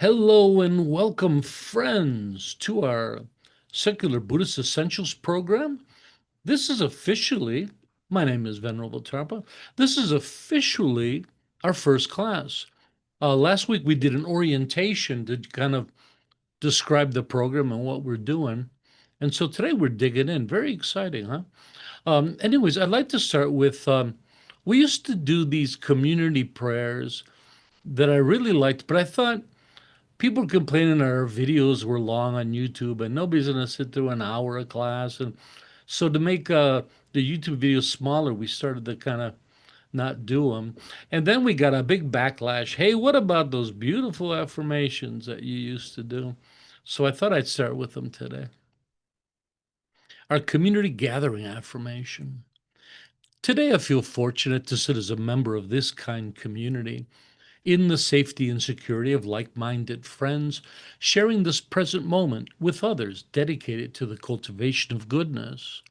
Hello and welcome, friends, to our Secular Buddhist Essentials program. This is officially, my name is Venerable Tarpa. This is officially our first class. Last week we did an orientation to kind of describe the program and what we're doing. And so today we're digging in. Very exciting, huh? Anyways, I'd like to start with we used to do these community prayers that I really liked, but I thought people complaining our videos were long on YouTube and nobody's going to sit through an hour of class. And so to make the YouTube videos smaller, we started to kind of not do them. And then we got a big backlash. Hey, what about those beautiful affirmations that you used to do? So I thought I'd start with them today. Our community gathering affirmation. Today, I feel fortunate to sit as a member of this kind community in the safety and security of like minded friends, sharing this present moment with others dedicated to the cultivation of goodness.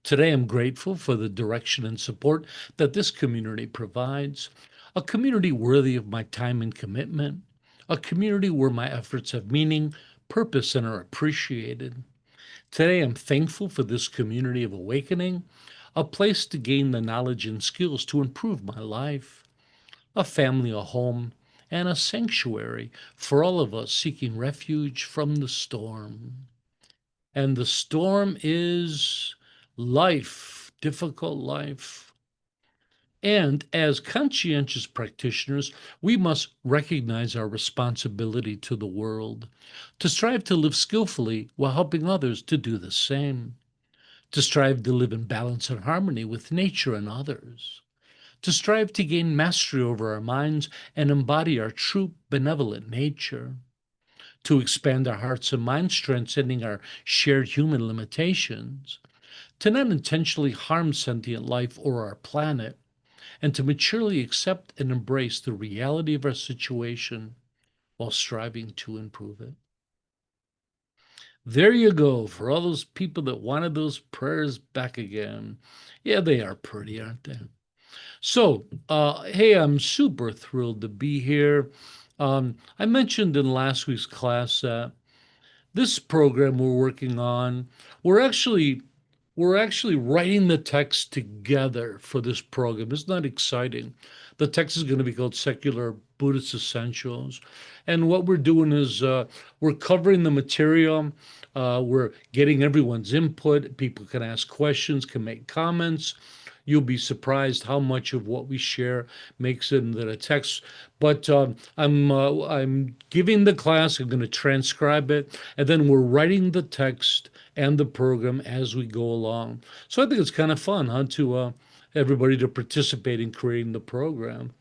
Today, I'm grateful for the direction and support that this community provides, a community worthy of my time and commitment, a community where my efforts have meaning, purpose, and are appreciated. Today, I'm thankful for this community of awakening, a place to gain the knowledge and skills to improve my life, a family, a home, and a sanctuary for all of us seeking refuge from the storm. And the storm is life, difficult life. And as conscientious practitioners, we must recognize our responsibility to the world, to strive to live skillfully while helping others to do the same, to strive to live in balance and harmony with nature and others, to strive to gain mastery over our minds and embody our true benevolent nature, to expand our hearts and minds, transcending our shared human limitations, to not intentionally harm sentient life or our planet, and to maturely accept and embrace the reality of our situation while striving to improve it. There you go, for all those people that wanted those prayers back again. Yeah, they are pretty, aren't they? So, hey, I'm super thrilled to be here. I mentioned in last week's class that this program we're working on, we're actually we're actually writing the text together for this program. Isn't that exciting? The text is going to be called Secular Buddhist Essentials. And what we're doing is we're covering the material. We're getting everyone's input. People can ask questions, can make comments. You'll be surprised how much of what we share makes it into the text. But I'm giving the class. I'm going to transcribe it, and then we're writing the text and the program as we go along. So I think it's kind of fun, huh, to everybody to participate in creating the program.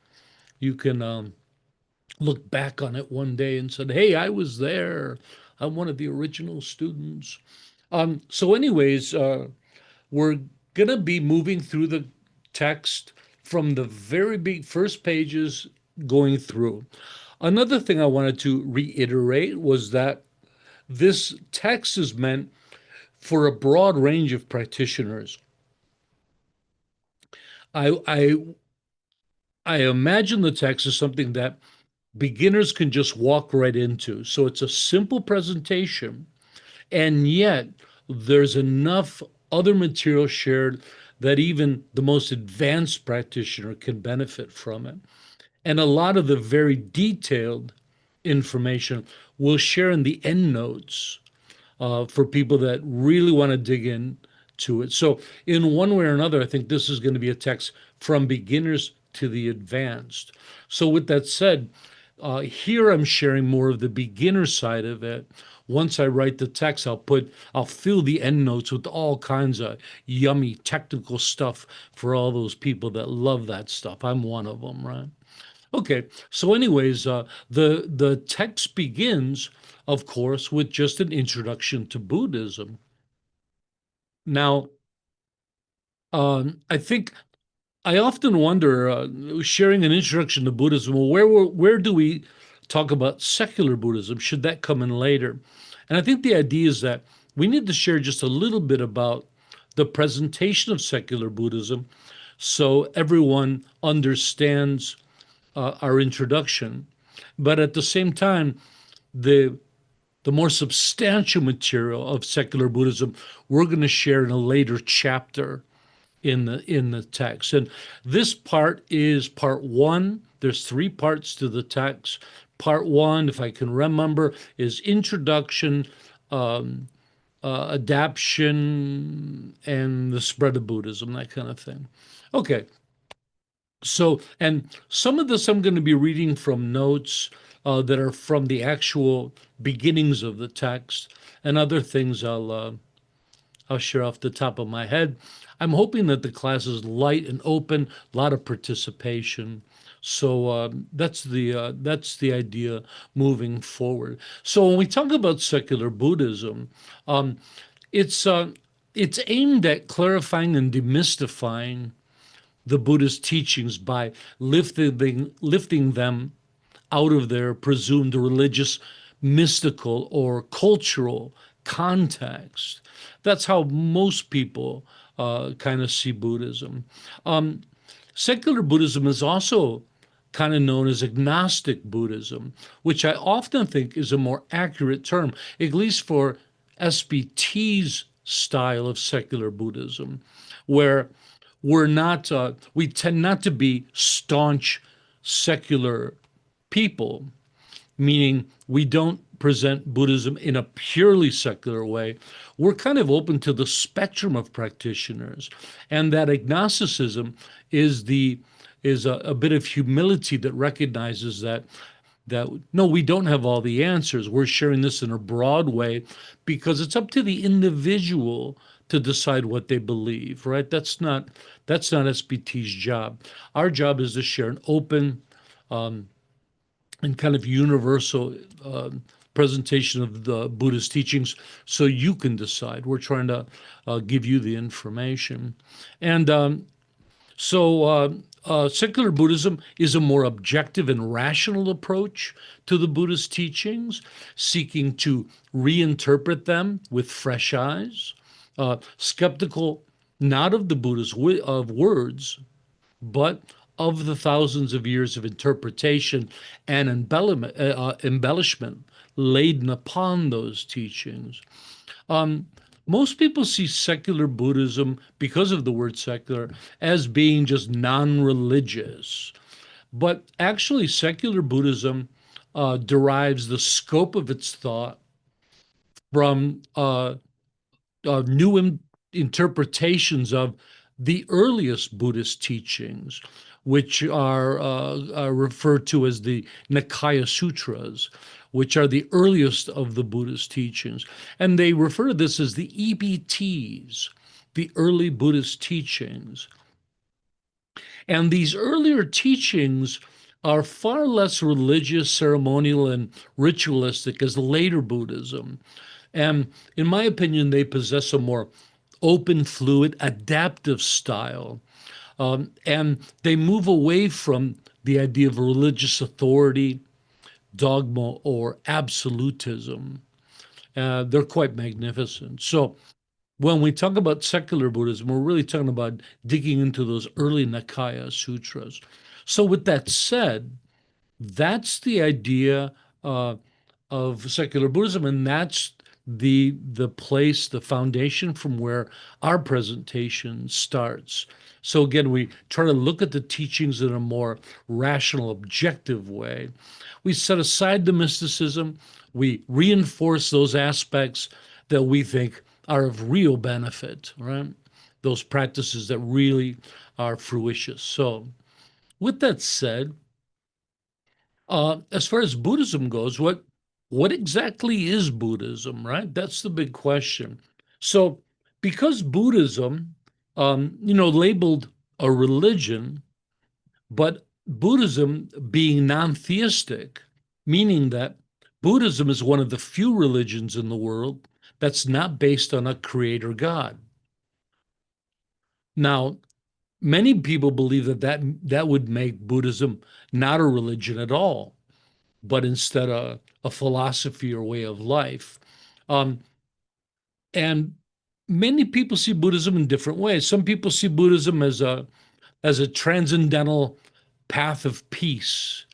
You can look back on it one day and said, "Hey, I was there. I'm one of the original students." So, anyways, we're gonna be moving through the text from the very big first pages going through. Another thing I wanted to reiterate was that this text is meant for a broad range of practitioners. I I I imagine the text is something that beginners can just walk right into. So it's a simple presentation, and yet there's enough other material shared that even the most advanced practitioner can benefit from it. And a lot of the very detailed information we'll share in the end notes for people that really want to dig in to it. So, in one way or another, I think this is going to be a text from beginners to the advanced. So, with that said, here I'm sharing more of the beginner side of it. Once I write the text, I'll fill the end notes with all kinds of yummy technical stuff for all those people that love that stuff. I'm one of them, right? Okay, so anyways, the text begins, of course, with just an introduction to Buddhism. Now, I think I often wonder, sharing an introduction to Buddhism, well, where do we talk about secular Buddhism? Should that come in later? And I think the idea is that we need to share just a little bit about the presentation of secular Buddhism so everyone understands our introduction. But at the same time, the the more substantial material of secular Buddhism we're going to share in a later chapter in the text. And this part is part one. There's three parts to the text. Part one, if I can remember, is introduction, um, adaption, and the spread of Buddhism, that kind of thing. Okay, so, and some of this I'm going to be reading from notes that are from the actual beginnings of the text, and other things I'll share off the top of my head. I'm hoping that the class is light and open, a lot of participation. So that's the idea moving forward. So when we talk about secular Buddhism, um, it's uh, it's aimed at clarifying and demystifying the Buddhist teachings by lifting them out of their presumed religious, mystical, or cultural context. That's how most people kind of see Buddhism. Um, Secular Buddhism is also kind of known as agnostic Buddhism, which I often think is a more accurate term, at least for SBT's style of secular Buddhism, where we tend not to be staunch secular people, meaning we don't present Buddhism in a purely secular way. We're kind of open to the spectrum of practitioners, and that agnosticism is a bit of humility that recognizes that no, we don't have all the answers. We're sharing this in a broad way because it's up to the individual to decide what they believe, right? That's not SBT's job. Our job is to share an open and kind of universal presentation of the Buddhist teachings so you can decide. We're trying to give you the information. And secular Buddhism is a more objective and rational approach to the Buddhist teachings, seeking to reinterpret them with fresh eyes, skeptical not of the Buddha's of words, but of the thousands of years of interpretation and embellishment laden upon those teachings. Um, Most people see secular Buddhism, because of the word secular, as being just non religious. But actually, secular Buddhism derives the scope of its thought from new interpretations of the earliest Buddhist teachings, which are referred to as the Nikaya Sutras, which are the earliest of the Buddhist teachings. And they refer to this as the EBTs, the early Buddhist teachings. And these earlier teachings are far less religious, ceremonial, and ritualistic as later Buddhism. And in my opinion, they possess a more open, fluid, adaptive style. And they move away from the idea of religious authority, dogma, or absolutism. They're quite magnificent. So when we talk about secular Buddhism, we're really talking about digging into those early Nikaya sutras. So, with that said, that's the idea uh, of secular Buddhism, and that's the place, the foundation from where our presentation starts. So again, we try to look at the teachings in a more rational, objective way. We set aside the mysticism. We reinforce those aspects that we think are of real benefit, right? Those practices that really are fruitious. So, with that said, as far as Buddhism goes, what exactly is Buddhism, right? That's the big question. So, because Buddhism, labeled a religion, but Buddhism being non-theistic, meaning that Buddhism is one of the few religions in the world that's not based on a creator God. Now, many people believe that would make Buddhism not a religion at all, but instead a philosophy or way of life. Um, and many people see Buddhism in different ways. Some people see Buddhism as a transcendental path of peace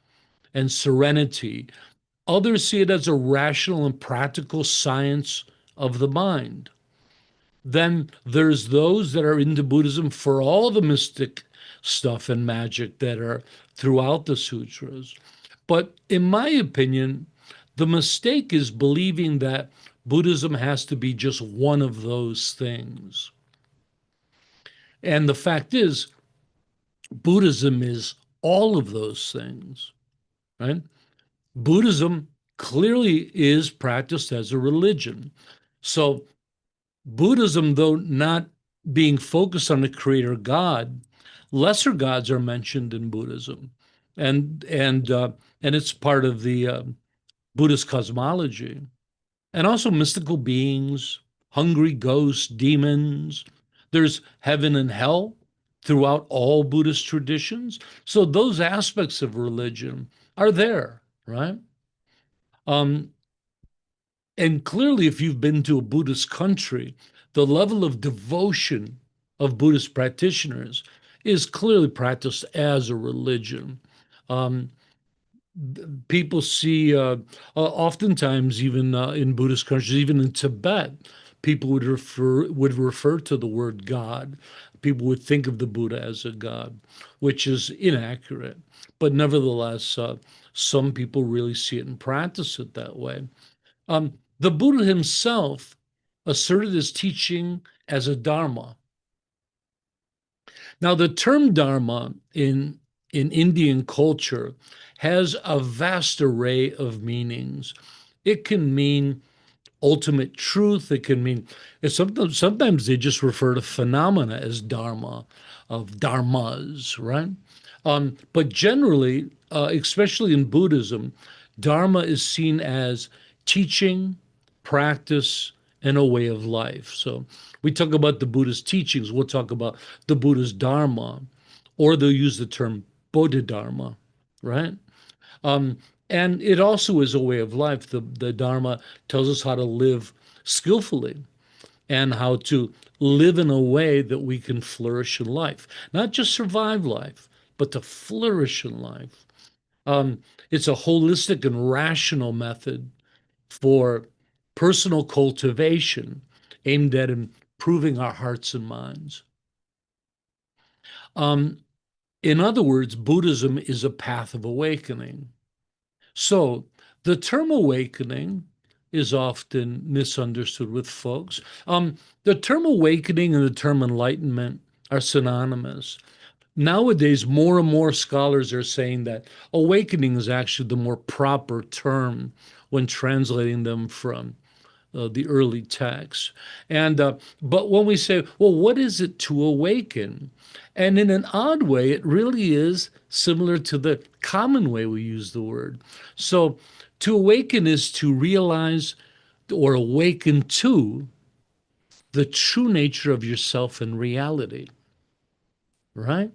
and serenity. Others see it as a rational and practical science of the mind. Then there's those that are into Buddhism for all the mystic stuff and magic that are throughout the sutras. But in my opinion, the mistake is believing that Buddhism has to be just one of those things. And the fact is, Buddhism is all of those things, right? Buddhism clearly is practiced as a religion. So Buddhism, though not being focused on the creator God, lesser gods are mentioned in Buddhism, and it's part of the Buddhist cosmology, and also mystical beings, hungry ghosts, demons. There's heaven and hell throughout all Buddhist traditions. So those aspects of religion are there, right? Um, and clearly, if you've been to a Buddhist country, the level of devotion of Buddhist practitioners is clearly practiced as a religion. Um, People see, oftentimes, even in Buddhist countries, even in Tibet, people would refer to the word God. People would think of the Buddha as a god, which is inaccurate. But nevertheless, some people really see it and practice it that way. The Buddha himself asserted his teaching as a dharma. Now, the term dharma in Indian culture has a vast array of meanings. It can mean ultimate truth. It can mean sometimes they just refer to phenomena as dharma, of dharmas, right? But generally, especially in Buddhism, dharma is seen as teaching, practice, and a way of life. So we talk about the Buddha's teachings, we'll talk about the Buddha's dharma, or they'll use the term Bodhidharma, right? Um, and it also is a way of life. The Dharma tells us how to live skillfully and how to live in a way that we can flourish in life, not just survive life, but to flourish in life. It's a holistic and rational method for personal cultivation aimed at improving our hearts and minds. Um, in other words, Buddhism is a path of awakening. So the term awakening is often misunderstood with folks. The term awakening and the term enlightenment are synonymous. Nowadays, more and more scholars are saying that awakening is actually the more proper term when translating them from the early texts. And but when we say, well, what is it to awaken? And in an odd way, it really is similar to the common way we use the word. So to awaken is to realize or awaken to the true nature of yourself and reality, right?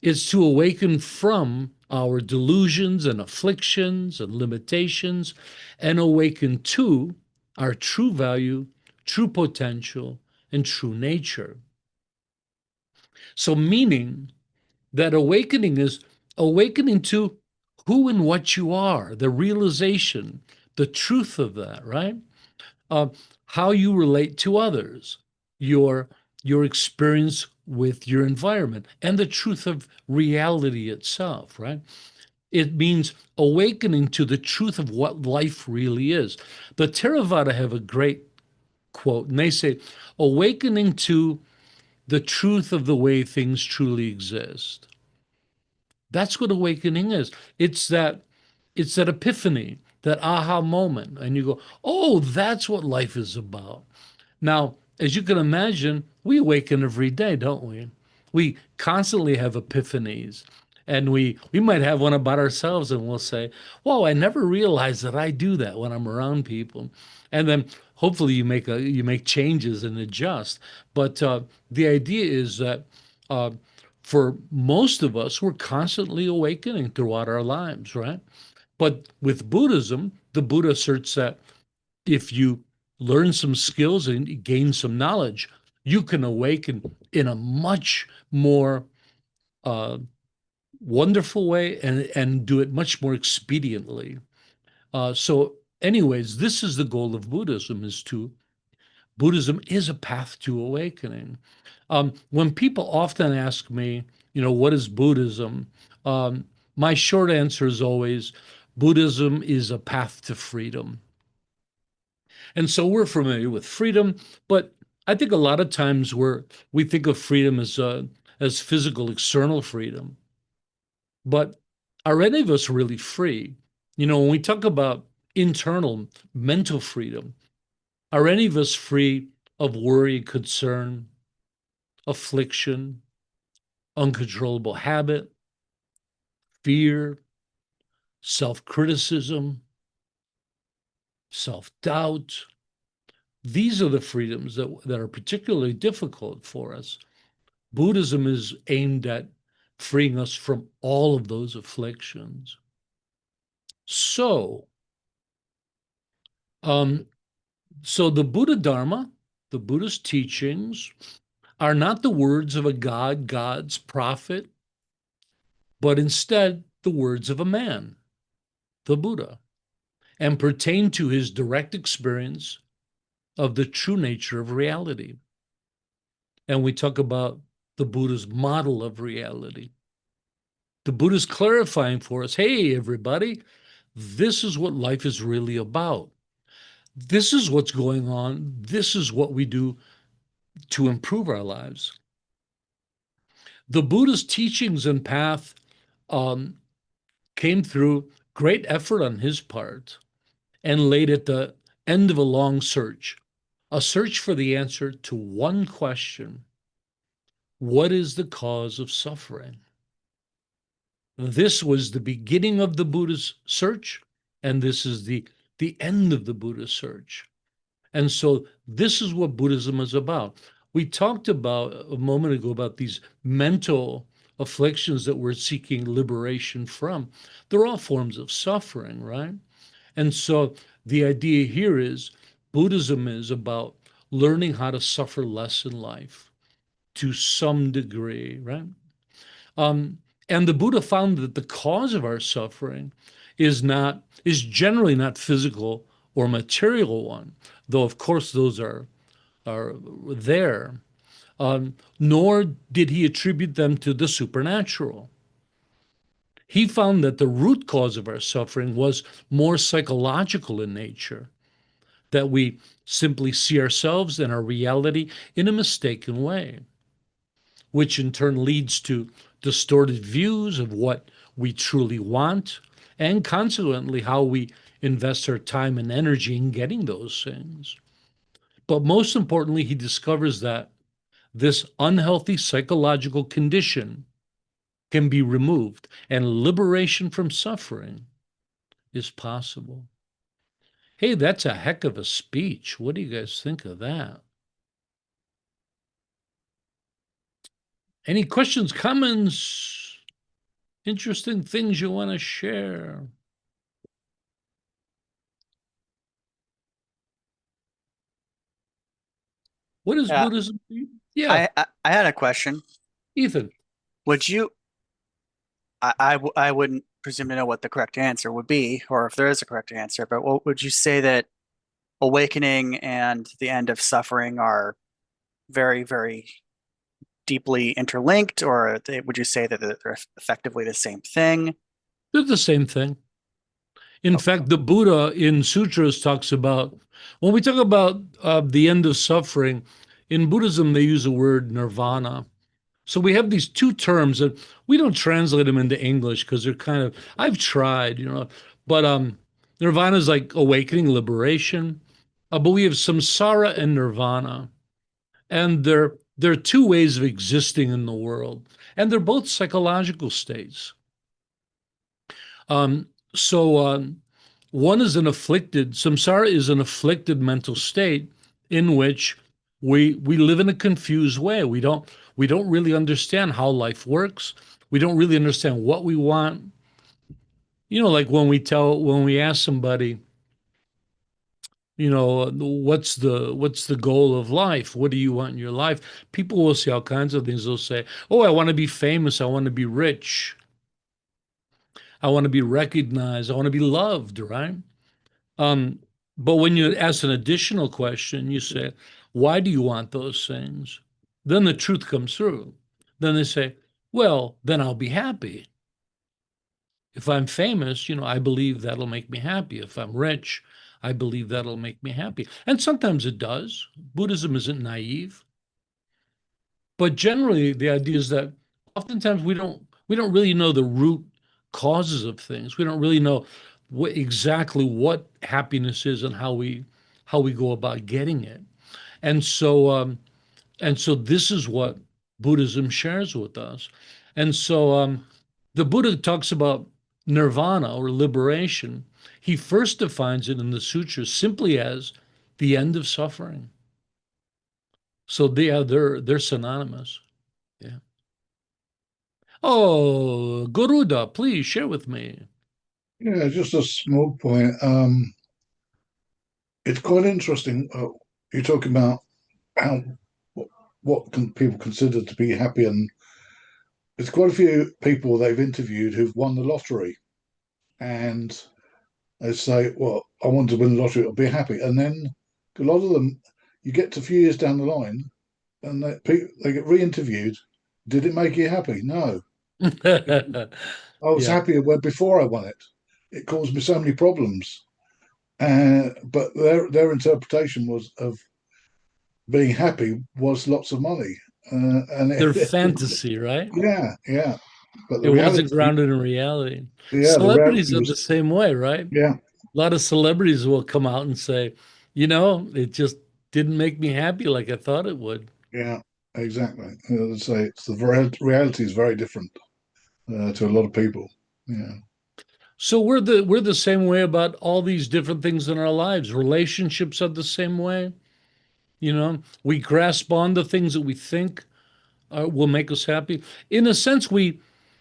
It's to awaken from our delusions and afflictions and limitations and awaken to our true value, true potential, and true nature. So, meaning that awakening is awakening to who and what you are, the realization, the truth of that, right? uh, how you relate to others, your your experience with your environment, and the truth of reality itself, right? It means awakening to the truth of what life really is. The Theravada have a great quote, and they say, awakening to the truth of the way things truly exist. That's what awakening is. It's that it's that epiphany, that aha moment, and you go, "Oh, that's what life is about." Now, as you can imagine, we awaken every day, don't we? We constantly have epiphanies. And we might have one about ourselves and we'll say, "Whoa, I never realized that I do that when I'm around people." And then hopefully you make changes and adjust. But the idea is that uh, for most of us, we're constantly awakening throughout our lives, right? But with Buddhism, the Buddha asserts that if you learn some skills and gain some knowledge, you can awaken in a much more uh, wonderful way and do it much more expediently. So anyways, this is the goal of Buddhism is a path to awakening. When people often ask me, what is Buddhism? Um, my short answer is always Buddhism is a path to freedom. And so we're familiar with freedom, but I think a lot of times we think of freedom as physical, external freedom. But are any of us really free? When we talk about internal mental freedom, are any of us free of worry, concern, affliction, uncontrollable habit, fear, self criticism, self doubt? These are the freedoms that are particularly difficult for us. Buddhism is aimed at freeing us from all of those afflictions. So, um, so the Buddha Dharma, the Buddhist teachings, are not the words of a god, God's prophet, but instead the words of a man, the Buddha, and pertain to his direct experience of the true nature of reality. And we talk about the Buddha's model of reality. The Buddha's clarifying for us, hey, everybody, this is what life is really about. This is what's going on. This is what we do to improve our lives. The Buddha's teachings and path um, came through great effort on his part and laid at the end of a search for the answer to one question: what is the cause of suffering? This was the beginning of the Buddha's search, and this is the end of the Buddha's search. And so this is what Buddhism is about. We talked about a moment ago about these mental afflictions that we're seeking liberation from. They're all forms of suffering, right? And so the idea here is Buddhism is about learning how to suffer less in life to some degree, right? Um, and the Buddha found that the cause of our suffering is generally not physical or material one, though of course those are there. Nor did he attribute them to the supernatural. He found that the root cause of our suffering was more psychological in nature, that we simply see ourselves and our reality in a mistaken way, which in turn leads to distorted views of what we truly want, and consequently, how we invest our time and energy in getting those things. But most importantly, he discovers that this unhealthy psychological condition can be removed and liberation from suffering is possible. Hey, that's a heck of a speech. What do you guys think of that? Any questions, comments, interesting things you want to share? What is Yeah, Buddhism? Yeah, I had a question. Ethan. Would you, I wouldn't presume to know what the correct answer would be, or if there is a correct answer, but what would you say that awakening and the end of suffering are very, very deeply interlinked, or would you say that they're effectively the same thing? They're the same thing. In Oh, fact, the Buddha in sutras talks about, when we talk about the end of suffering, in Buddhism, they use the word nirvana. So we have these two terms and we don't translate them into English because they're kind of, I've tried, but nirvana is like awakening, liberation. But we have samsara and nirvana. And they're two ways of existing in the world. And they're both psychological states. So one is samsara is an afflicted mental state in which we live in a confused way. We don't really understand how life works. We don't really understand what we want. Like when we ask somebody, what's the goal of life? What do you want in your life? People will say all kinds of things. They'll say, "Oh, I want to be famous. I want to be rich. I want to be recognized. I want to be loved," right? Um, but when you ask an additional question, you say, why do you want those things? Then the truth comes through. Then they say, well, then I'll be happy. If I'm famous, I believe that'll make me happy. If I'm rich, I believe that'll make me happy. And sometimes it does. Buddhism isn't naive. But generally, the idea is that oftentimes we don't really know the root causes of things. We don't really know exactly what happiness is and how we go about getting it. And so this is what Buddhism shares with us. And so the Buddha talks about nirvana or liberation. He first defines it in the sutras simply as the end of suffering. So they're synonymous. Yeah. Oh, Garuda, please share with me. Yeah, just a small point. It's quite interesting. You're talking about how what can people consider to be happy, and there's quite a few people they've interviewed who've won the lottery, and they say, "Well, I want to win the lottery, I'll be happy," and then a lot of them, you get to a few years down the line, and they get re-interviewed. Did it make you happy? No, I was Yeah, happier before I won it. It caused me so many problems. But their interpretation was of being happy was lots of money, and their fantasy, right? yeah, yeah. But It wasn't grounded in reality. the Celebrities reality are the was, same way, right? yeah, A lot of celebrities will come out and say, it just didn't make me happy like I thought it would. yeah, exactly. I'd say it's reality is very different to a lot of people. Yeah, So we're the same way about all these different things in our lives. Relationships are the same way. We grasp on the things that we think will make us happy. In a sense,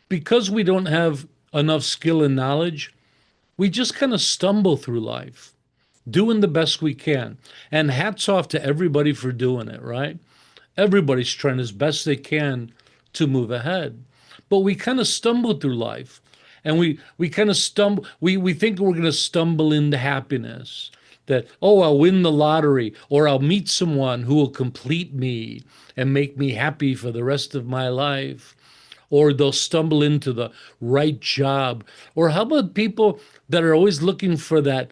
because we don't have enough skill and knowledge, we just kind of stumble through life, doing the best we can. And hats off to everybody for doing it, right? Everybody's trying as best they can to move ahead. But we kind of stumble through life, and we kind of stumble, we think we're going to stumble into happiness. That, oh, I'll win the lottery, or I'll meet someone who will complete me and make me happy for the rest of my life, or they'll stumble into the right job. Or how about people that are always looking for that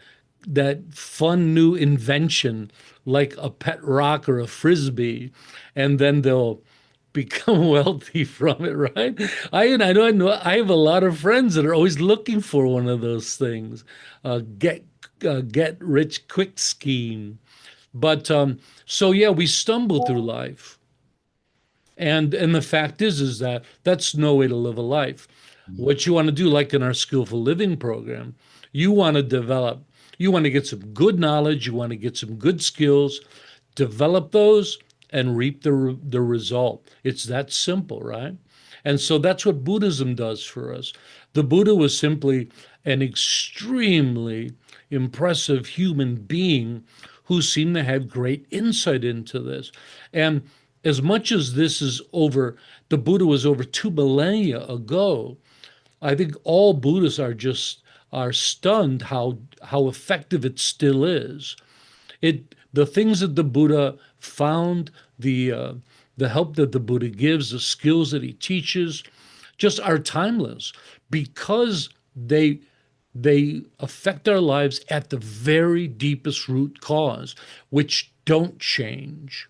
fun new invention, like a pet rock or a frisbee, and then they'll become wealthy from it, right? I know I have a lot of friends that are always looking for one of those things, get rich quick scheme. But so yeah, we stumble through life. And the fact is that that's no way to live a life. What you want to do, like in our skillful living program, you want to develop, you want to get some good knowledge, you want to get some good skills, develop those, and reap the result. It's that simple, right? And so that's what Buddhism does for us. The Buddha was simply an extremely impressive human being who seemed to have great insight into this. And as much as this is over, the Buddha was over 2 millennia ago. I think all Buddhists are stunned how effective it still is. The things that the Buddha found, the help that the Buddha gives, the skills that he teaches, just are timeless because they affect our lives at the very deepest root cause, which don't change.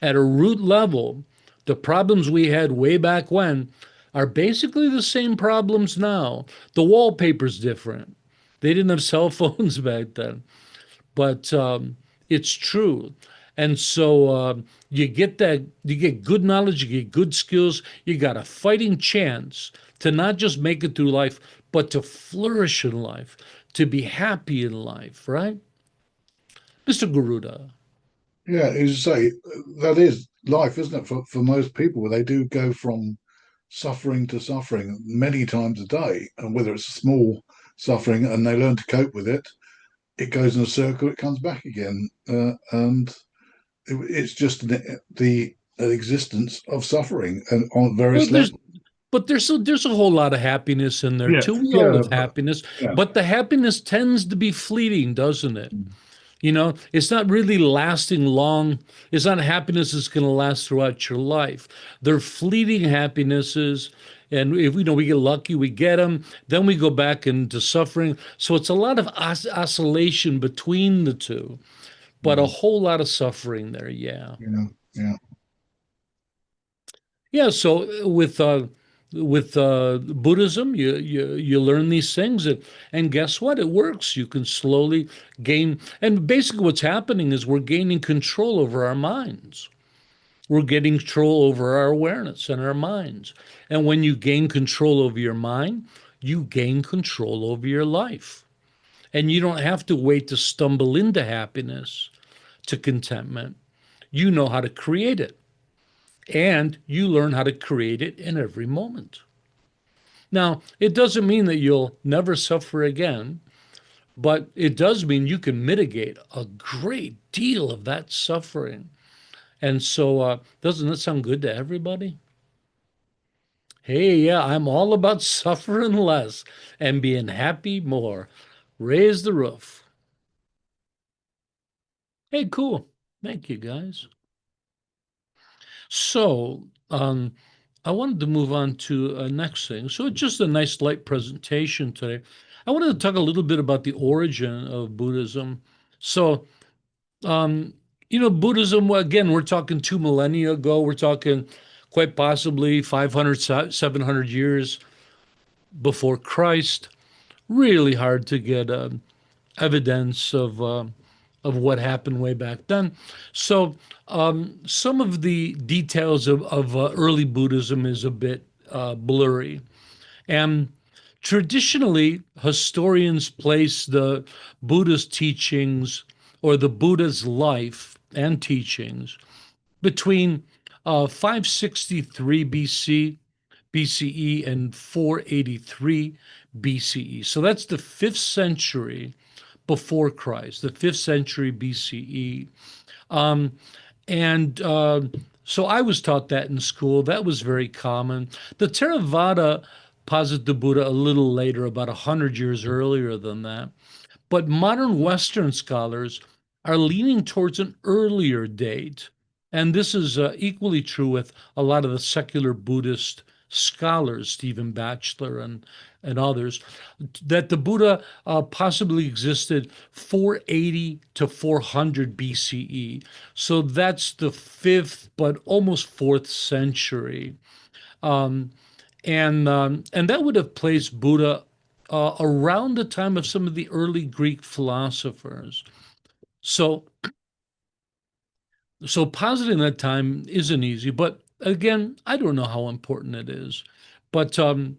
At a root level, the problems we had way back when are basically the same problems now. The wallpaper's different. They didn't have cell phones back then, but it's true. And so you get good knowledge, you get good skills, you got a fighting chance to not just make it through life, but to flourish in life, to be happy in life, right? Mr. Garuda. yeah. As you say, that is life, isn't it? For most people, they do go from suffering to suffering many times a day, and whether it's a small suffering and they learn to cope with it, it goes in a circle, it comes back again, and it's just the existence of suffering and on Well, various there's levels. But there's a whole lot of happiness in there Yeah, too. We all yeah, have happiness, yeah. but the happiness tends to be fleeting, doesn't it? You know, it's not really lasting long. It's not happiness that's going to last throughout your life. They're fleeting happinesses. And if we get lucky, we get them. Then we go back into suffering. So it's a lot of oscillation between the two, but a whole lot of suffering there. Yeah. Yeah, yeah. Yeah. So with Buddhism, you learn these things, and guess what? It works. You can slowly gain, and basically what's happening is we're gaining control over our minds. We're getting control over our awareness and our minds. And when you gain control over your mind, you gain control over your life. And you don't have to wait to stumble into happiness, to contentment. You know how to create it. And you learn how to create it in every moment. Now, it doesn't mean that you'll never suffer again, but it does mean you can mitigate a great deal of that suffering. And so, doesn't that sound good to everybody? Hey, yeah, I'm all about suffering less and being happy more. Raise the roof. Hey, cool. Thank you, guys. So, I wanted to move on to next thing. So, it's just a nice light presentation today. I wanted to talk a little bit about the origin of Buddhism. So, um, Buddhism, well, again, we're talking 2 millennia ago. We're talking quite possibly 500, 700 years before Christ. Really hard to get evidence of what happened way back then. So some of the details of early Buddhism is a bit blurry. And traditionally, historians place the Buddha's teachings or the Buddha's life and teachings between 563 BCE and 483 BCE. So that's the 5th century before Christ, the 5th century BCE. Um, and so I was taught that in school. That was very common. The Theravada posit the Buddha a little later, about 100 years earlier than that. But modern Western scholars are leaning towards an earlier date. And this is equally true with a lot of the secular Buddhist scholars, Stephen Batchelor and others, that the Buddha possibly existed 480 to 400 BCE. So that's the 5th, but almost 4th century. Um, and that would have placed Buddha around the time of some of the early Greek philosophers. So, so positing that time isn't easy, but again, I don't know how important it is. But to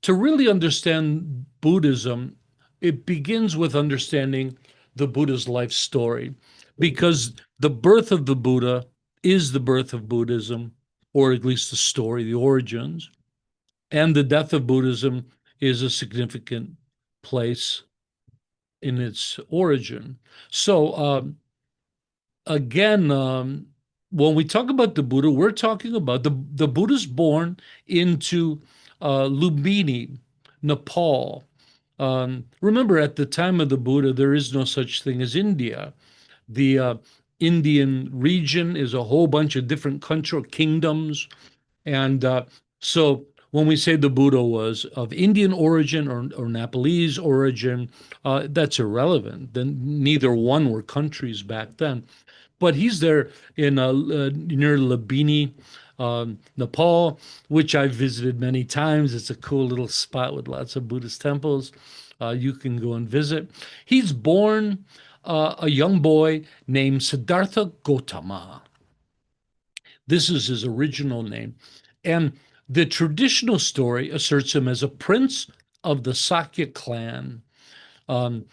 really understand Buddhism, it begins with understanding the Buddha's life story, because the birth of the Buddha is the birth of Buddhism, or at least the story, the origins. And the death of Buddhism is a significant place in its origin. So, again, when we talk about the Buddha, we're talking about the Buddha's born into Lumbini, Nepal. Remember, at the time of the Buddha, there is no such thing as India. The Indian region is a whole bunch of different country kingdoms, and so when we say the Buddha was of Indian origin or Nepalese origin, that's irrelevant. Then neither one were countries back then. But he's there in near Lumbini, Nepal, which I've visited many times. It's a cool little spot with lots of Buddhist temples. You can go and visit. He's born a young boy named Siddhartha Gautama. This is his original name. And the traditional story asserts him as a prince of the Sakya clan. Um,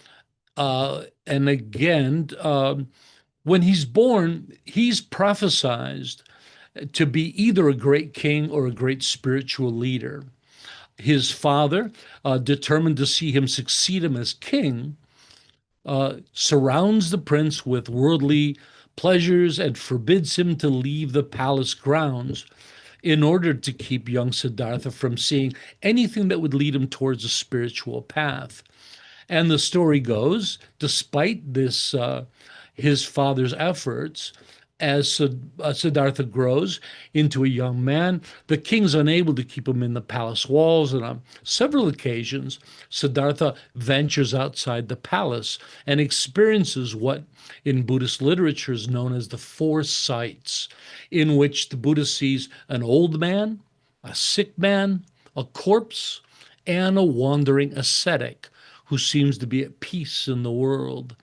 and again, when he's born, he's prophesized to be either a great king or a great spiritual leader. His father, determined to see him succeed him as king, surrounds the prince with worldly pleasures and forbids him to leave the palace grounds in order to keep young Siddhartha from seeing anything that would lead him towards a spiritual path. And the story goes, despite this, his father's efforts, as Siddhartha grows into a young man, the king's unable to keep him in the palace walls. And on several occasions, Siddhartha ventures outside the palace and experiences what in Buddhist literature is known as the four sights, in which the Buddha sees an old man, a sick man, a corpse, and a wandering ascetic who seems to be at peace in the world.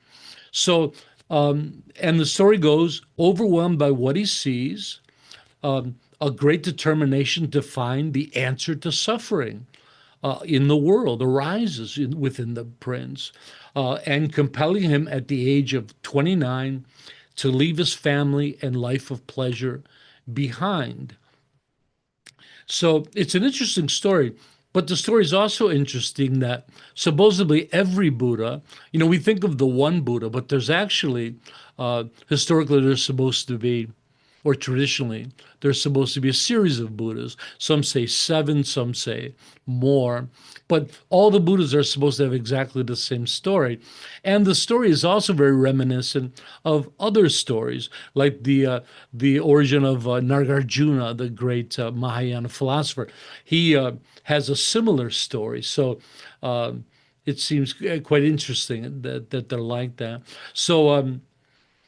So, and the story goes, overwhelmed by what he sees, a great determination to find the answer to suffering in the world arises within the prince, and compelling him at the age of 29 to leave his family and life of pleasure behind. So it's an interesting story. But the story is also interesting that supposedly every Buddha, we think of the one Buddha, but there's actually, historically, there's supposed to be, or traditionally, there's supposed to be a series of Buddhas. Some say 7, some say more. But all the Buddhas are supposed to have exactly the same story. And the story is also very reminiscent of other stories, like the origin of Nagarjuna, the great Mahayana philosopher. He has a similar story. So it seems quite interesting that they're like that. So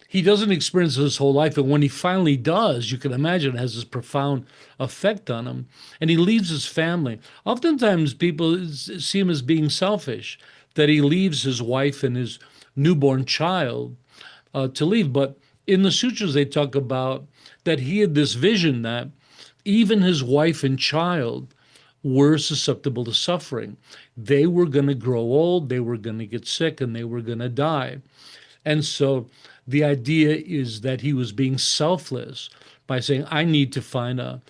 he doesn't experience it his whole life. And when he finally does, you can imagine it has this profound effect on him. And he leaves his family. Oftentimes, people see him as being selfish, that he leaves his wife and his newborn child to leave. But in the sutras, they talk about that he had this vision that even his wife and child were susceptible to suffering. They were going to grow old, they were going to get sick, and they were going to die. And so the idea is that he was being selfless by saying, I need to find an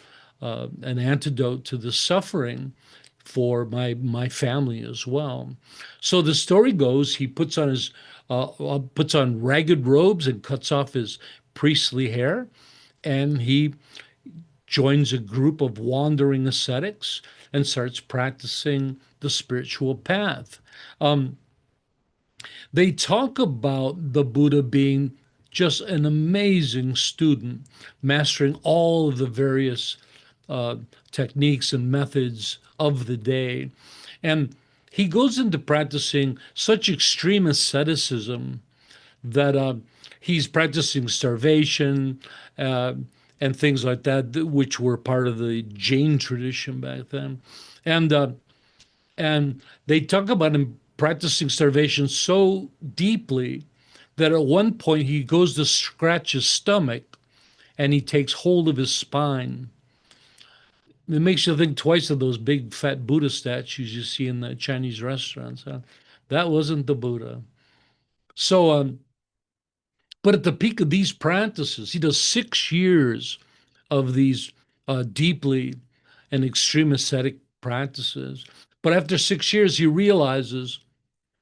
antidote to the suffering for my family as well. So the story goes, he puts on ragged robes and cuts off his priestly hair, and he joins a group of wandering ascetics and starts practicing the spiritual path. They talk about the Buddha being just an amazing student, mastering all of the various techniques and methods of the day. And he goes into practicing such extreme asceticism that he's practicing starvation and things like that, which were part of the Jain tradition back then. And they talk about him practicing starvation so deeply that at one point he goes to scratch his stomach and he takes hold of his spine. It makes you think twice of those big fat Buddha statues you see in the Chinese restaurants. Huh? That wasn't the Buddha. So, but at the peak of these practices, he does 6 years of these deeply and extreme ascetic practices. But after 6 years, he realizes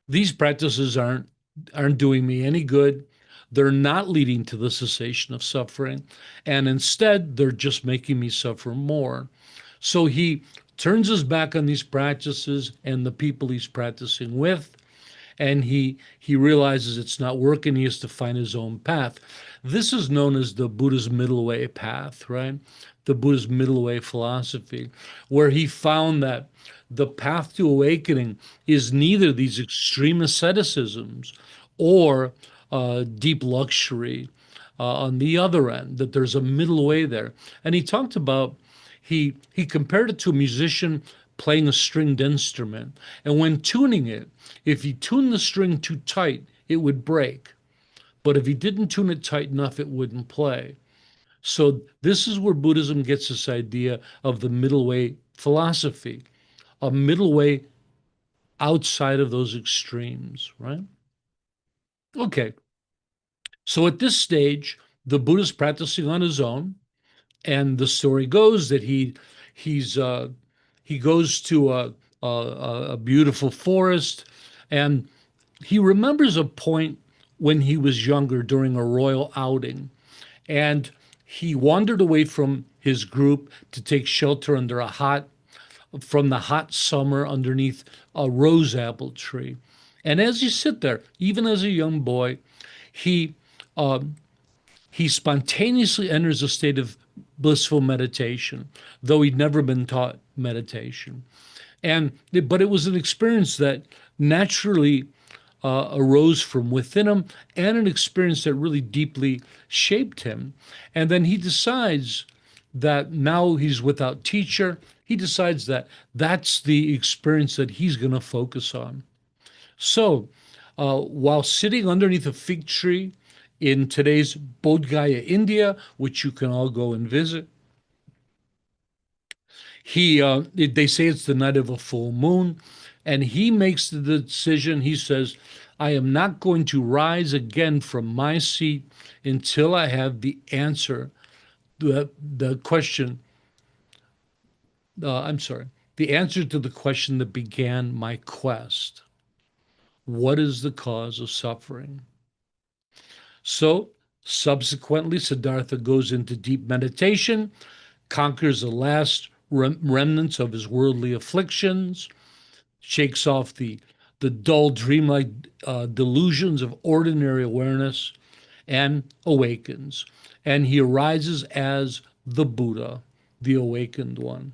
these practices aren't doing me any good. They're not leading to the cessation of suffering, and instead they're just making me suffer more. So he turns his back on these practices and the people he's practicing with, and he realizes it's not working. He has to find his own path. This is known as the Buddha's middle way path, right? The Buddha's middle way philosophy, where he found that the path to awakening is neither these extreme asceticisms or deep luxury on the other end, that there's a middle way there. And he talked about, he compared it to a musician playing a stringed instrument. And when tuning it, if he tuned the string too tight, it would break. But if he didn't tune it tight enough, it wouldn't play. So this is where Buddhism gets this idea of the middle way philosophy, a middle way outside of those extremes, right? Okay. So at this stage, the Buddha's practicing on his own, and the story goes that he goes to a beautiful forest, and he remembers a point when he was younger during a royal outing, and he wandered away from his group to take shelter from the hot summer underneath a rose apple tree. And as you sit there, even as a young boy, he um, he spontaneously enters a state of blissful meditation, though he'd never been taught meditation. But it was an experience that naturally arose from within him, and an experience that really deeply shaped him. And then he decides that now he's without teacher. He decides that that's the experience that he's going to focus on. So, while sitting underneath a fig tree in today's Bodh Gaya, India, which you can all go and visit, they say it's the night of a full moon, and he makes the decision. He says, I am not going to rise again from my seat until I have the answer, the question, I'm sorry, the answer to the question that began my quest. What is the cause of suffering? So subsequently, Siddhartha goes into deep meditation, conquers the last remnants of his worldly afflictions, shakes off the dull, dreamlike delusions of ordinary awareness, and awakens. And he arises as the Buddha, the awakened one.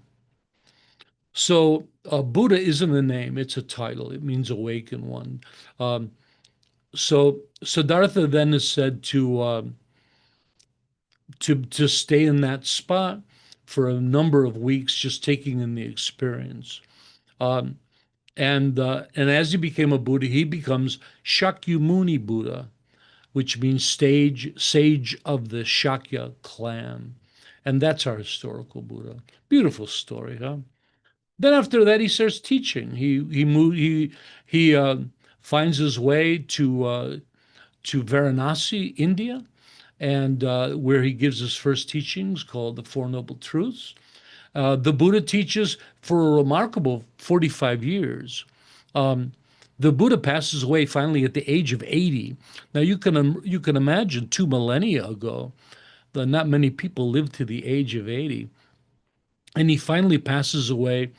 So Buddha isn't a name, it's a title. It means awakened one. Um, so Siddhartha then is said to stay in that spot for a number of weeks, just taking in the experience. Um, and as he became a Buddha, he becomes Shakyamuni Buddha, which means sage of the Shakya clan, and that's our historical Buddha. Beautiful story, huh? Then after that, he starts teaching. He finds his way to Varanasi, India, and where he gives his first teachings called the Four Noble Truths. The Buddha teaches for a remarkable 45 years. Um, the Buddha passes away finally at the age of 80. Now you can imagine 2 millennia ago that not many people lived to the age of 80. And he finally passes away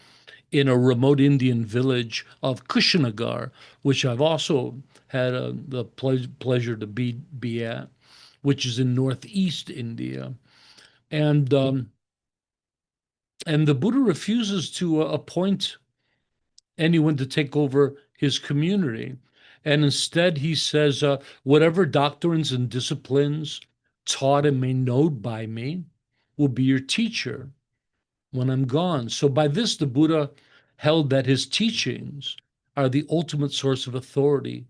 in a remote Indian village of Kushinagar, which I've also had the pleasure to be at, which is in northeast India. And and the Buddha refuses to appoint anyone to take over his community. And instead, he says, whatever doctrines and disciplines taught and made known by me will be your teacher when I'm gone. So, by this, the Buddha held that his teachings are the ultimate source of authority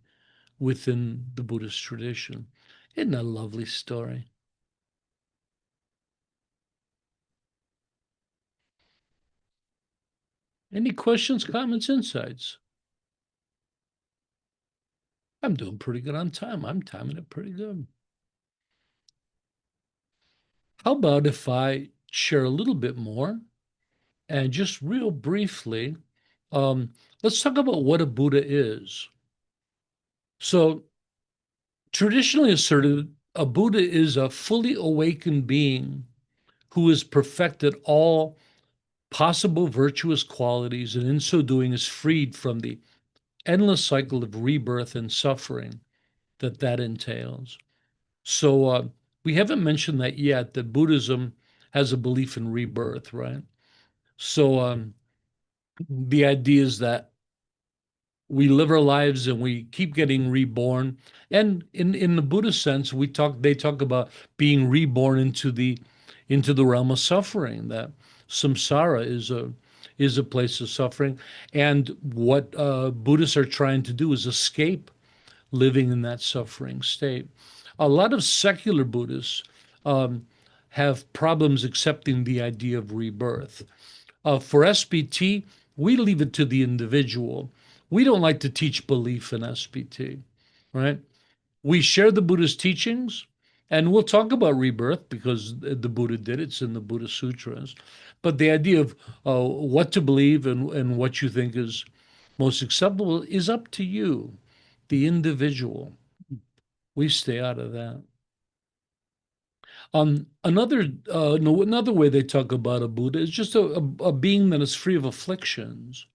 within the Buddhist tradition. Isn't that a lovely story? Any questions, comments, insights? I'm doing pretty good on time. I'm timing it pretty good. How about if I share a little bit more and just real briefly, let's talk about what a Buddha is. So, traditionally asserted, a Buddha is a fully awakened being who has perfected all possible virtuous qualities, and in so doing is freed from the endless cycle of rebirth and suffering that entails. So we haven't mentioned that yet, that Buddhism has a belief in rebirth, right? So the idea is that we live our lives and we keep getting reborn. And in the Buddhist sense, they talk about being reborn into the realm of suffering, that samsara is a place of suffering. And what Buddhists are trying to do is escape living in that suffering state. A lot of secular Buddhists um, have problems accepting the idea of rebirth. For SBT, we leave it to the individual. We don't like to teach belief in SBT, right? We share the Buddha's teachings, and we'll talk about rebirth because the Buddha did. It's in the Buddha Sutras. But the idea of what to believe and what you think is most acceptable is up to you, the individual. We stay out of that. Another no, another way they talk about a Buddha is just a being that is free of afflictions.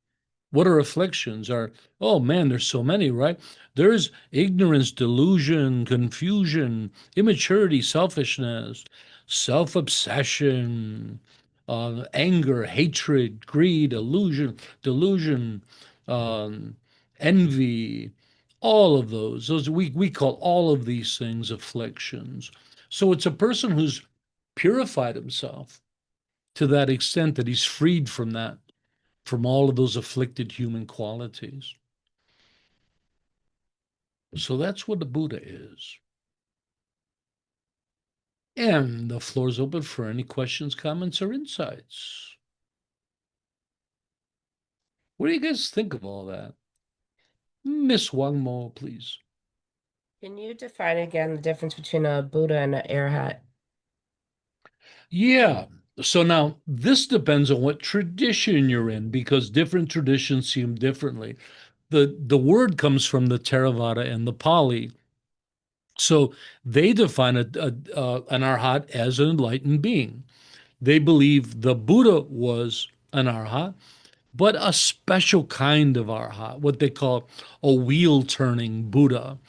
What are afflictions? Oh man, there's so many, right? There's ignorance, delusion, confusion, immaturity, selfishness, self-obsession, anger, hatred, greed, delusion, um, envy, all of those. Those we call all of these things afflictions. So it's a person who's purified himself to that extent that he's freed from that, from all of those afflicted human qualities. So that's what the Buddha is. And the floor is open for any questions, comments, or insights. What do you guys think of all that? Miss Wang Mo, please. Can you define again the difference between a Buddha and an Arhat? Yeah. So now this depends on what tradition you're in, because different traditions see them differently. The word comes from the Theravada and the Pali. So they define an arhat as an enlightened being. They believe the Buddha was an arhat, but a special kind of arhat, what they call a wheel-turning Buddha.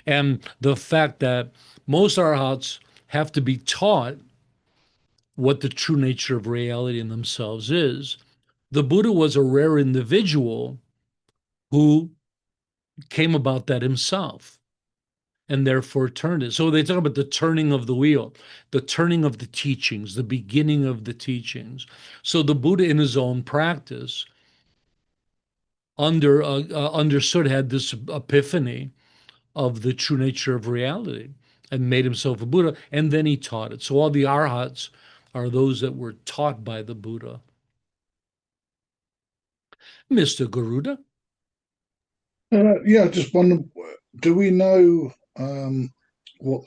And the fact that most arhats have to be taught what the true nature of reality in themselves is. The Buddha was a rare individual who came about that himself and therefore turned it. So they talk about the turning of the wheel, the turning of the teachings, the beginning of the teachings. So the Buddha in his own practice understood, had this epiphany of the true nature of reality and made himself a Buddha, and then he taught it. So all the arhats are those that were taught by the Buddha. Mr. Garuda? Yeah, just wonder, do we know what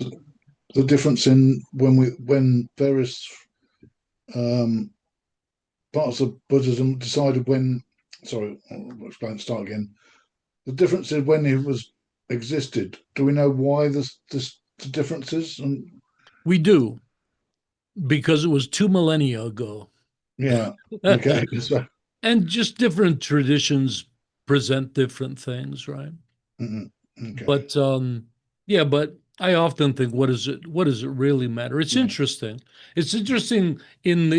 the difference in when various parts of Buddhism decided when? Sorry, I'll explain. Start again. The difference in when it was existed. Do we know why the differences? And We do, because it was 2 millennia ago. yeah, okay. So, And just different traditions present different things, right? okay. But yeah, but I often think, what does it really matter? It's Yeah. interesting. It's interesting in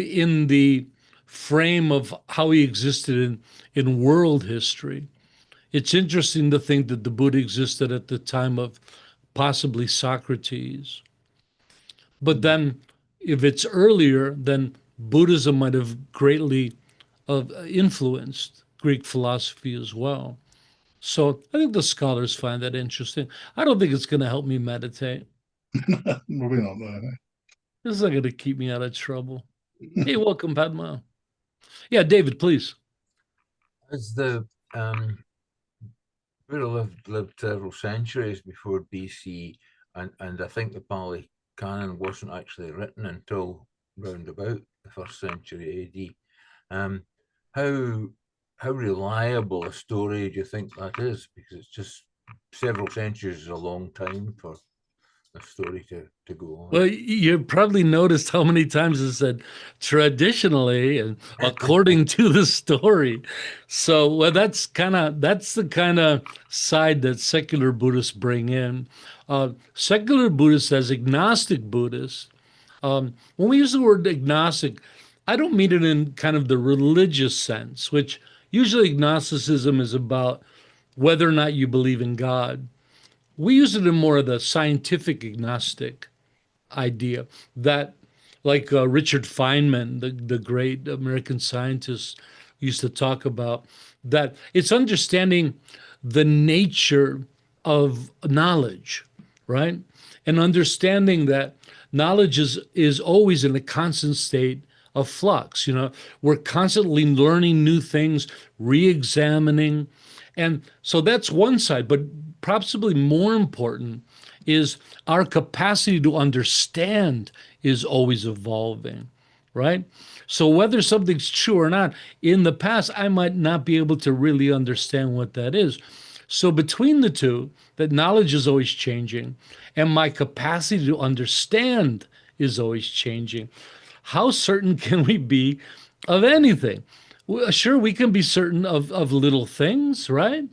the frame of how he existed in world history. It's interesting to think that the Buddha existed at the time of possibly Socrates. But then if it's earlier, then Buddhism might have greatly influenced Greek philosophy as well. So I think the scholars find that interesting. I don't think it's going to help me meditate. Probably not there. This is not going to keep me out of trouble. Hey, welcome, Padma. Yeah, David, please. As the Buddha lived several centuries before BC, and I think the Pali Canon wasn't actually written until round about the 1st century AD. How reliable a story do you think that is? Because it's just several centuries is a long time for a story to go on. Well, you probably noticed how many times it said traditionally and according to the story. So, well, that's the kind of side that secular Buddhists bring in. Secular Buddhists, as agnostic Buddhists, when we use the word agnostic, I don't mean it in kind of the religious sense, which usually agnosticism is about whether or not you believe in God. We use it in more of the scientific agnostic idea that, like Richard Feynman, the great American scientist, used to talk about, that it's understanding the nature of knowledge, right? And understanding that knowledge is always in a constant state of flux. We're constantly learning new things, re-examining. And so that's one side, but possibly more important is our capacity to understand is always evolving, right? So whether something's true or not, in the past, I might not be able to really understand what that is. So between the two, that knowledge is always changing, and my capacity to understand is always changing. How certain can we be of anything? Well, sure, we can be certain of little things, right?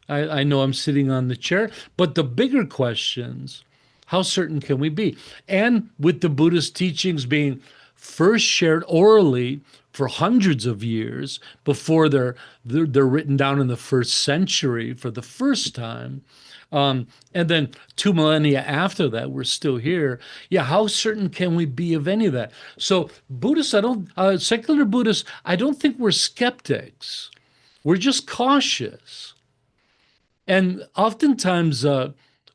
I know I'm sitting on the chair, but the bigger questions, how certain can we be? And with the Buddhist teachings being first shared orally for hundreds of years before they're written down in the first century for the first time, and then 2 millennia after that, we're still here. Yeah, how certain can we be of any of that? So Buddhists, secular Buddhists, I don't think we're skeptics. We're just cautious. And oftentimes,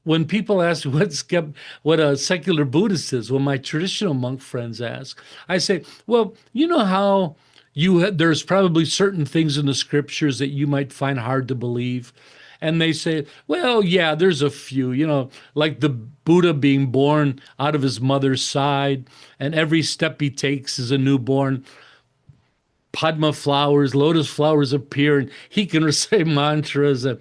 when people ask what a secular Buddhist is, when my traditional monk friends ask, I say, well, you know how there's probably certain things in the scriptures that you might find hard to believe. And they say, well, yeah, there's a few, like the Buddha being born out of his mother's side, and every step he takes is a newborn. Padma flowers, lotus flowers appear, and he can recite mantras. And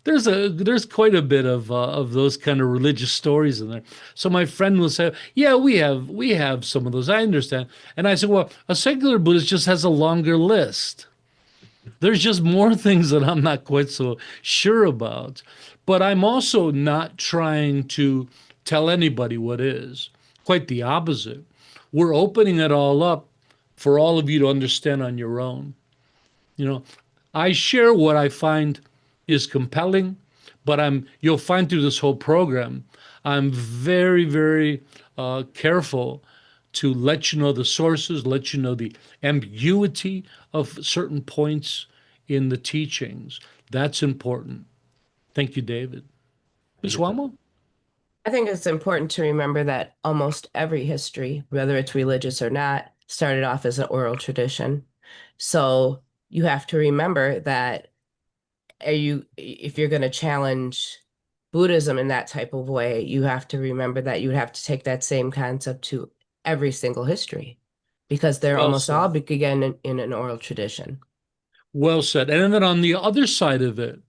there's quite a bit of those kind of religious stories in there. So my friend will say, "Yeah, we have some of those. I understand." And I said, "Well, a secular Buddhist just has a longer list. There's just more things that I'm not quite so sure about." But I'm also not trying to tell anybody what is. Quite the opposite. We're opening it all up for all of you to understand on your own. You know, I share what I find is compelling, but you'll find through this whole program, I'm very, very careful to let you know the sources, let you know the ambiguity of certain points in the teachings. That's important. Thank you, David. Ms. Wamo? I think it's important to remember that almost every history, whether it's religious or not, started off as an oral tradition. So you have to remember that if you're going to challenge Buddhism in that type of way, you have to remember that you would have to take that same concept to every single history, because they're Well almost said. all began in an oral tradition. Well said. And then on the other side of it,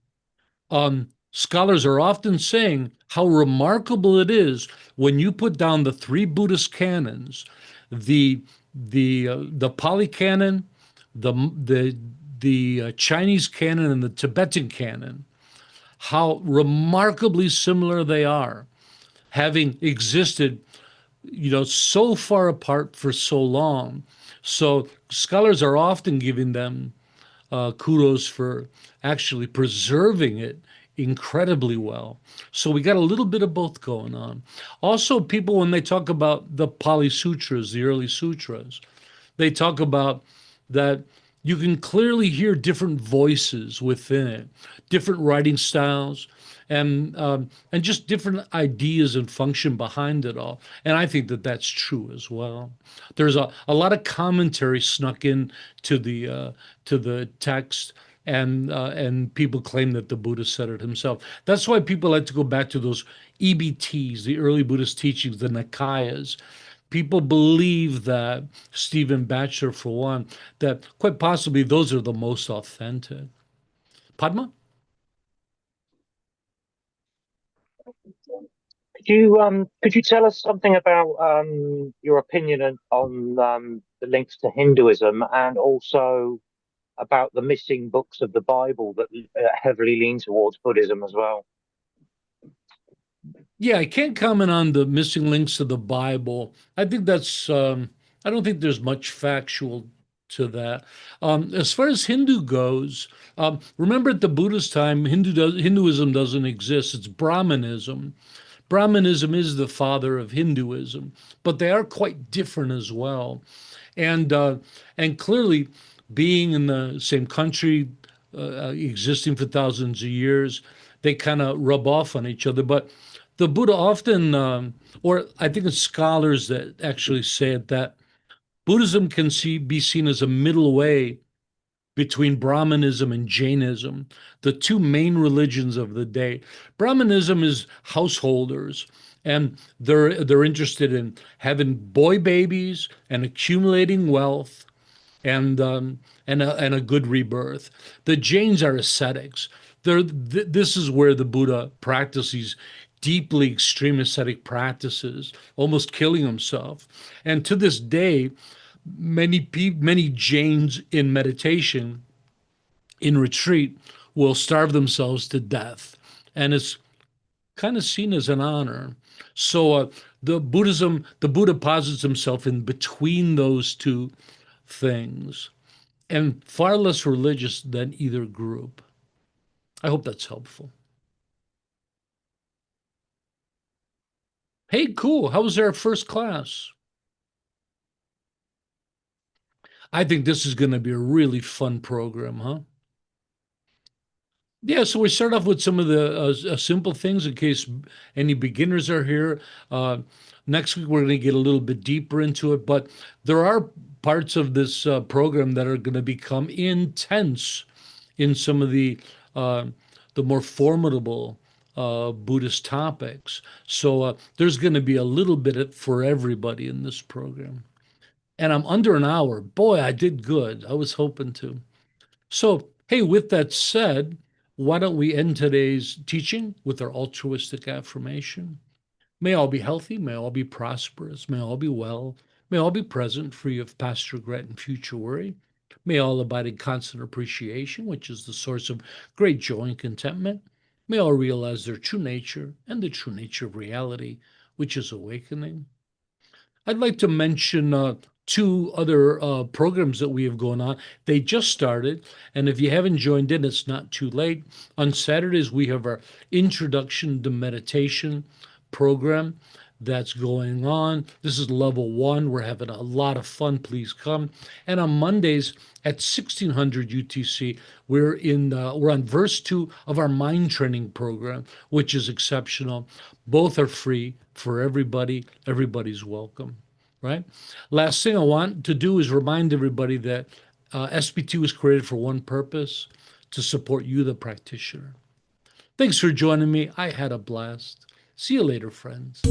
scholars are often saying how remarkable it is when you put down the three Buddhist canons, the Pali canon, the Chinese canon, and the Tibetan canon, how remarkably similar they are, having existed, so far apart for so long. So scholars are often giving them kudos for actually preserving it incredibly well. So we got a little bit of both going on. Also, people, when they talk about the Pali Sutras, the early sutras, they talk about that you can clearly hear different voices within it, different writing styles, and just different ideas and function behind it all. And I think that that's true as well. There's a lot of commentary snuck in to the text, and people claim that the Buddha said it himself. That's why people like to go back to those EBTs, the early Buddhist teachings, the Nikayas. People believe that, Stephen Batchelor for one, that quite possibly those are the most authentic. Padma? Could you tell us something about your opinion on the links to Hinduism, and also about the missing books of the Bible that heavily lean towards Buddhism as well? Yeah, I can't comment on the missing links to the Bible. I think I don't think there's much factual to that. As far as Hindu goes, remember at the Buddha's time, Hinduism doesn't exist. It's Brahmanism. Brahmanism is the father of Hinduism, but they are quite different as well. And clearly, being in the same country, existing for thousands of years, they kind of rub off on each other. But the Buddha often, or I think it's scholars that actually say it, that Buddhism can be seen as a middle way between Brahmanism and Jainism, the two main religions of the day. Brahmanism is householders, and they're interested in having boy babies and accumulating wealth and a good rebirth. The Jains are ascetics. This is where the Buddha practices deeply extreme ascetic practices, almost killing himself. And to this day, many Jains in meditation, in retreat, will starve themselves to death. And it's kind of seen as an honor. So the Buddha posits himself in between those two things, and far less religious than either group. I hope that's helpful. Hey, cool. How was our first class? I think this is going to be a really fun program, huh? Yeah, so we start off with some of the simple things in case any beginners are here. Next week, we're going to get a little bit deeper into it, but there are parts of this program that are going to become intense in some of the more formidable Buddhist topics. So there's going to be a little bit for everybody in this program. And I'm under an hour. Boy, I did good. I was hoping to. So, hey, with that said, why don't we end today's teaching with our altruistic affirmation? May all be healthy, may all be prosperous, may all be well, may all be present, free of past regret and future worry. May all abide in constant appreciation, which is the source of great joy and contentment. May all realize their true nature and the true nature of reality, which is awakening. I'd like to mention two other programs that we have going on. They just started, and if you haven't joined in, it's not too late. On Saturdays, we have our Introduction to Meditation program that's going on. This is level 1. We're having a lot of fun. Please come. And on Mondays at 1600 UTC, we're on verse 2 of our mind training program, which is exceptional. Both are free for everybody. Everybody's welcome, right? Last thing I want to do is remind everybody that SB2 was created for one purpose: to support you, the practitioner. Thanks for joining me. I had a blast. See you later, friends.